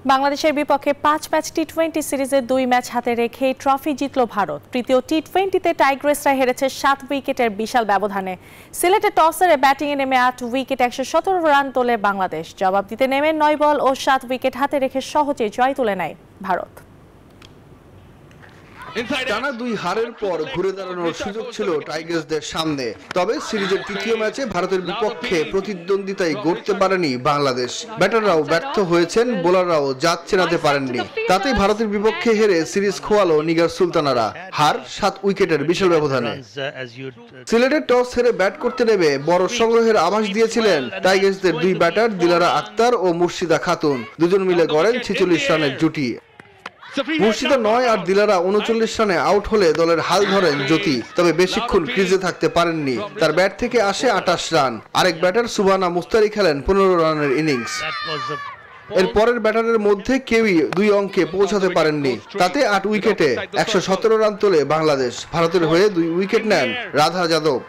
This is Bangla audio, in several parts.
বাংলাদেশের বিপক্ষে 5 ম্যাচ টি-20 সিরিজের 2 ম্যাচ হাতে রেখে ট্রফি জিতল ভারত। তৃতীয় টি-20তে টাইগ্রেসরা হেরেছে 7 উইকেটের বিশাল ব্যবধানে। সিলেটে টসে ব্যাটিংয়ে নেমে 8 উইকেট 117 রান তোলে বাংলাদেশ। জবাব দিতে নেমে 9 বল ও 7 উইকেট হাতে রেখে সহজে জয় তুলে নেয় ভারত। টানা 2 হারের পর ঘুরে দাঁড়ানোর সুযোগ ছিল টাইগার্সদের সামনে। তবে সিরিজের তৃতীয় ম্যাচে ভারতের বিপক্ষে প্রতিদ্বন্দ্বিতায় গড়তে পারেনি বাংলাদেশ। ব্যাটাররাও ব্যর্থ হয়েছেন, বোলাররাও জাত চেনাতে পারেননি। তাতেই ভারতের বিপক্ষে হেরে সিরিজ খোয়ালো নিগার সুলতানারা। হার 7 উইকেটের বিশাল ব্যবধানে। সিলেটের টস হেরে ব্যাট করতে নেমে বড় সংগ্রহের আভাস দিয়েছিলেন টাইগার্সদের 2 ব্যাটার দিলারা আক্তার ও মুর্শিদা খাতুন। দুজন মিলে গড়েন 46 রানের জুটি। মুর্শিদা 9 আর দিলারা 39 রানে আউট হলে দলের হাল ধরেন জ্যোতি। তবে বেশিক্ষণ ক্রিজে থাকতে পারেননি। তার ব্যাট থেকে আসে 28 রান। আরেক ব্যাটার সুবানা মুস্তারি খেলেন 15 রানের ইনিংস। এর পরের ব্যাটারের মধ্যে কেউই 2 অঙ্কে পৌঁছাতে পারেননি। তাতে 8 উইকেটে 117 রান তোলে বাংলাদেশ। ভারতের হয়ে 2 উইকেট নেন রাধা যাদব।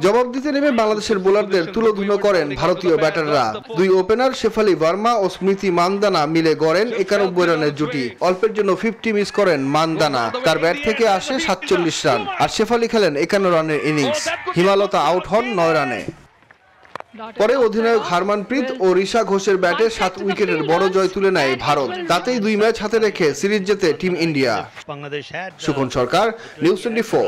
জবাব দিতে নেমে বাংলাদেশের বোলারদের তুলোধুনো করেন ভারতীয় ব্যাটাররা। 2 ওপেনার শেফালি ভার্মা ও স্মৃতি মান্দানা মিলে গড়েন 91 রানের জুটি। অল্পের জন্য 50 মিস করেন মান্দানা। তার ব্যাট থেকে আসে 47 রান। আর শেফালি খেলেন 51 রানের ইনিংস। হিমালতা আউট হন 9 রানে। পরে অধিনায়ক হারমানপ্রীত ও ঋষা ঘোষের ব্যাটে 7 উইকেটের বড় জয় তুলে নেয় ভারত। তাতেই 2 ম্যাচ হাতে রেখে সিরিজ জেতে টিম ইন্ডিয়া। সুখন সরকার, নিউজ 24।